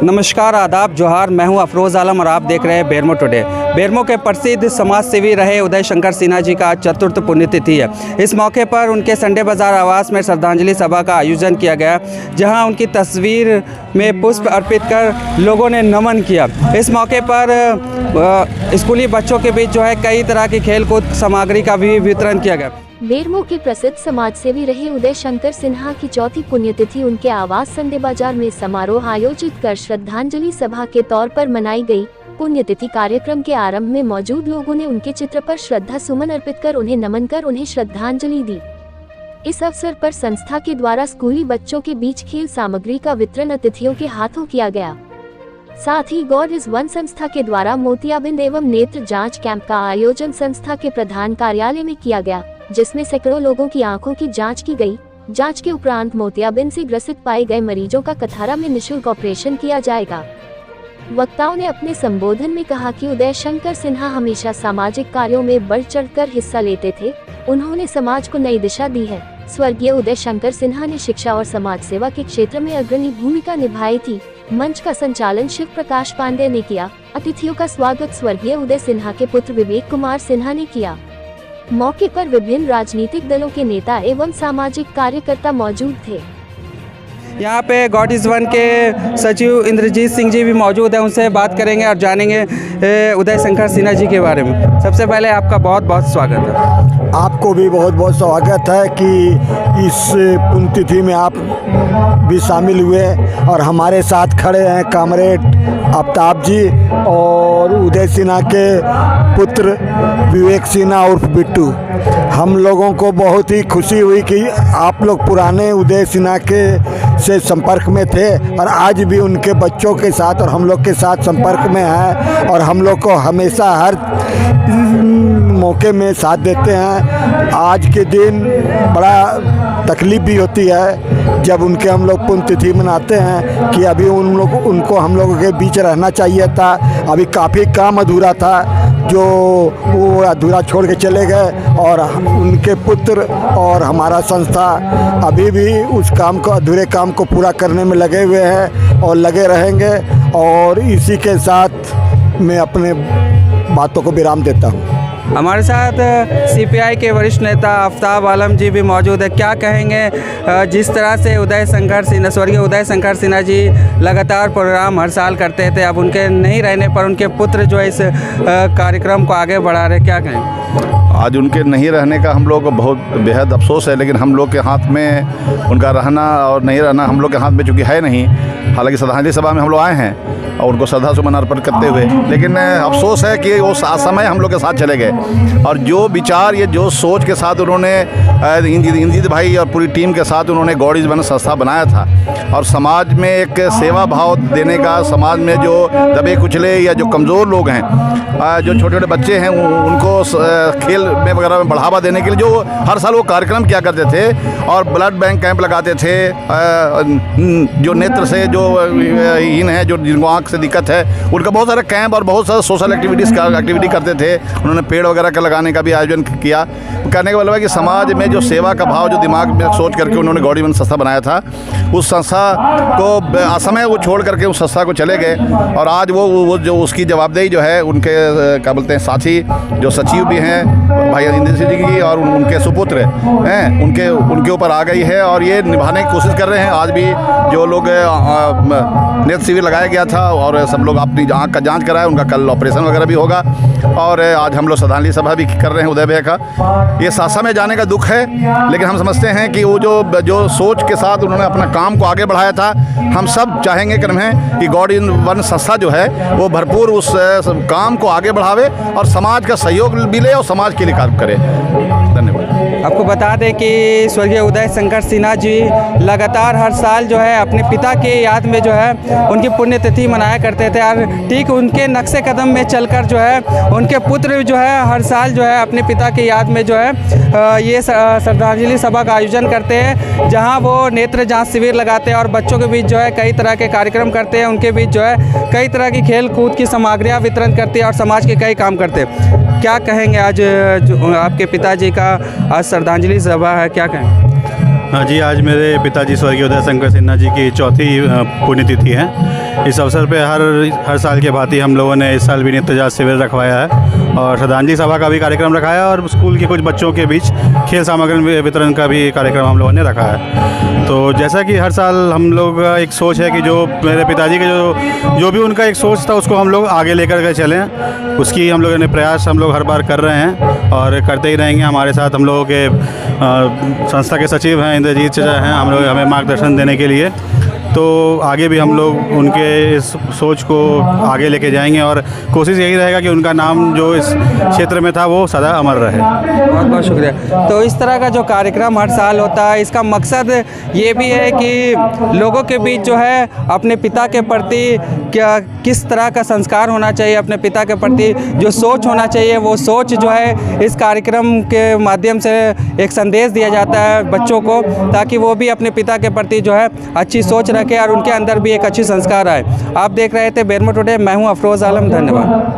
नमस्कार, आदाब, जोहार। मैं हूं अफरोज़ आलम और आप देख रहे हैं बेरमो टुडे। बेरमो के प्रसिद्ध समाज सेवी रहे उदय शंकर सिन्हा जी का चतुर्थ पुण्यतिथि है। इस मौके पर उनके संडे बाज़ार आवास में श्रद्धांजलि सभा का आयोजन किया गया, जहां उनकी तस्वीर में पुष्प अर्पित कर लोगों ने नमन किया। इस मौके पर स्कूली बच्चों के बीच जो है कई तरह की खेलकूद सामग्री का भी वितरण किया गया। बेरमो के प्रसिद्ध समाज सेवी रहे उदय शंकर सिन्हा की चौथी पुण्यतिथि उनके आवास संडे बाजार में समारोह आयोजित कर श्रद्धांजलि सभा के तौर पर मनाई गई। पुण्यतिथि कार्यक्रम के आरंभ में मौजूद लोगों ने उनके चित्र पर श्रद्धा सुमन अर्पित कर उन्हें नमन कर उन्हें श्रद्धांजलि दी। इस अवसर पर संस्था के द्वारा स्कूली बच्चों के बीच खेल सामग्री का वितरण अतिथियों के हाथों किया गया। साथ ही गॉड इज वन संस्था के द्वारा मोतियाबिंद एवं नेत्र जांच कैंप का आयोजन संस्था के प्रधान कार्यालय में किया गया, जिसमें सैकड़ों लोगों की आंखों की जांच की गई। जांच के उपरांत मोतियाबिंद से ग्रसित पाए गए मरीजों का कथारा में निःशुल्क ऑपरेशन किया जाएगा। वक्ताओं ने अपने संबोधन में कहा कि उदय शंकर सिन्हा हमेशा सामाजिक कार्यों में बढ़ चढ़कर हिस्सा लेते थे। उन्होंने समाज को नई दिशा दी है। स्वर्गीय उदय शंकर सिन्हा ने शिक्षा और समाज सेवा के क्षेत्र में अग्रणी भूमिका निभाई थी। मंच का संचालन शिव प्रकाश पांडे ने किया। अतिथियों का स्वागत स्वर्गीय उदय सिन्हा के पुत्र विवेक कुमार सिन्हा ने किया। मौके पर विभिन्न राजनीतिक दलों के नेता एवं सामाजिक कार्यकर्ता मौजूद थे। यहाँ पे गॉड इज़ वन के सचिव इंद्रजीत सिंह जी भी मौजूद हैं, उनसे बात करेंगे और जानेंगे उदय शंकर सिन्हा जी के बारे में। सबसे पहले आपका बहुत बहुत स्वागत है। आपको भी बहुत बहुत स्वागत है कि इस पुण्यतिथि में आप भी शामिल हुए और हमारे साथ खड़े हैं कामरेड आफ्ताब जी और उदय सिन्हा के पुत्र विवेक सिन्हा उर्फ बिट्टू। हम लोगों को बहुत ही खुशी हुई कि आप लोग पुराने उदय सिन्हा के से संपर्क में थे और आज भी उनके बच्चों के साथ और हम लोग के साथ संपर्क में हैं और हम लोग को हमेशा हर मौके में साथ देते हैं। आज के दिन बड़ा तकलीफ़ भी होती है जब उनके हम लोग पुण्यतिथि मनाते हैं कि अभी उनको हम लोगों के बीच रहना चाहिए था। अभी काफ़ी काम अधूरा था जो वो अधूरा छोड़ के चले गए और उनके पुत्र और हमारा संस्था अभी भी उस काम को अधूरे काम को पूरा करने में लगे हुए हैं और लगे रहेंगे। और इसी के साथ मैं अपने बातों को विराम देता हूँ। हमारे साथ सीपीआई के वरिष्ठ नेता आफ्ताब आलम जी भी मौजूद है। क्या कहेंगे जिस तरह से स्वर्गीय उदय शंकर सिन्हा जी लगातार प्रोग्राम हर साल करते थे, अब उनके नहीं रहने पर उनके पुत्र जो है इस कार्यक्रम को आगे बढ़ा रहे, क्या कहेंगे? आज उनके नहीं रहने का हम लोग को बहुत बेहद अफसोस है, लेकिन हम लोग के हाथ में उनका रहना और नहीं रहना हम लोग के हाथ में चूँकि है नहीं। हालांकि श्रद्धांजलि सभा में हम लोग आए हैं और उनको श्रद्धा सुमन अर्पण करते हुए, लेकिन अफसोस है कि वो समय हम लोग के साथ चले गए और जो विचार ये जो सोच के साथ उन्होंने इंद्रजीत भाई और पूरी टीम के साथ उन्होंने गॉड इज़ वन संस्था बनाया था और समाज में एक सेवा भाव देने का, समाज में जो दबे कुचले या जो कमज़ोर लोग हैं, जो छोटे छोटे बच्चे हैं, उनको खेल में वगैरह में बढ़ावा देने के लिए जो हर साल वो कार्यक्रम किया करते थे और ब्लड बैंक कैंप लगाते थे। जो नेत्र से जो हीन है, जो जिनको आँख से दिक्कत है, उनका बहुत सारा कैंप और बहुत सारा सोशल एक्टिविटी करते थे। उन्होंने पेड़ वगैरह का लगाने का भी आयोजन किया। करने का मतलब है कि समाज में जो सेवा का भाव जो दिमाग में सोच करके उन्होंने गॉड इज़ वन संस्था बनाया था, उस संस्था को असमय वो छोड़ करके उस संस्था को चले गए और आज वो जो उसकी जवाबदेही जो है उनके क्या बोलते हैं साथी जो सचिव भी हैं भाई इंद्र सिंह जी की और उनके सुपुत्र हैं उनके ऊपर आ गई है और ये निभाने की कोशिश कर रहे हैं। आज भी जो लोग नेत्र शिविर लगाया गया था और सब लोग अपनी आँख का जांच कराए, उनका कल ऑपरेशन वगैरह भी होगा और आज हम लोग श्रद्धांजलि सभा भी कर रहे हैं उदय भैया का। ये सासा में जाने का दुख है, लेकिन हम समझते हैं कि वो जो सोच के साथ उन्होंने अपना काम को आगे बढ़ाया था, हम सब चाहेंगे कि गॉड इज़ वन संस्था जो है वो भरपूर उस काम को आगे बढ़ावे और समाज का सहयोग भी ले और समाज के लिए काम करे। धन्यवाद। आपको बता दें कि स्वर्गीय उदय शंकर सिन्हा जी लगातार हर साल जो है अपने पिता के याद में जो है उनकी पुण्यतिथि मनाया करते थे और ठीक उनके नक्शे कदम में चलकर जो है उनके पुत्र जो है हर साल जो है अपने पिता की याद में जो है ये श्रद्धांजलि सभा का आयोजन करते हैं, जहां वो नेत्र जांच शिविर लगाते हैं और बच्चों के बीच जो है कई तरह के कार्यक्रम करते हैं। उनके बीच जो है कई तरह की खेल कूद की सामग्रियाँ वितरण करते हैं और समाज के कई काम करते हैं। क्या कहेंगे आज जो आपके पिताजी का आज श्रद्धांजलि सभा है, क्या कहें? हाँ जी, आज मेरे पिताजी स्वर्गीय उदय शंकर सिन्हा जी की चौथी पुण्यतिथि है। इस अवसर पे हर साल के भांति हम लोगों ने इस साल भी नित्यजात शिविर रखवाया है और श्रद्धांजलि सभा का भी कार्यक्रम रखाया और स्कूल के कुछ बच्चों के बीच खेल सामग्री वितरण का भी कार्यक्रम हम लोगों ने रखा है। तो जैसा कि हर साल हम लोग का एक सोच है कि जो मेरे पिताजी के जो भी उनका एक सोच था उसको हम लोग आगे लेकर के चलें, उसकी हम लोगों ने प्रयास हम लोग हर बार कर रहे हैं और करते ही रहेंगे। हमारे साथ हम लोगों के संस्था के सचिव हैं इंद्रजीत चाचा हैं, हम लोग हमें मार्गदर्शन देने के लिए। तो आगे भी हम लोग उनके इस सोच को आगे लेके जाएंगे और कोशिश यही रहेगा कि उनका नाम जो इस क्षेत्र में था वो सदा अमर रहे। बहुत बहुत शुक्रिया। तो इस तरह का जो कार्यक्रम हर साल होता है, इसका मकसद ये भी है कि लोगों के बीच जो है अपने पिता के प्रति किस तरह का संस्कार होना चाहिए, अपने पिता के प्रति जो सोच होना चाहिए वो सोच जो है इस कार्यक्रम के माध्यम से एक संदेश दिया जाता है बच्चों को, ताकि वो भी अपने पिता के प्रति जो है अच्छी सोच रखें और उनके अंदर भी एक अच्छी संस्कार आए। आप देख रहे थे बेरमो टुडे, मैं हूं अफरोज़ आलम, धन्यवाद।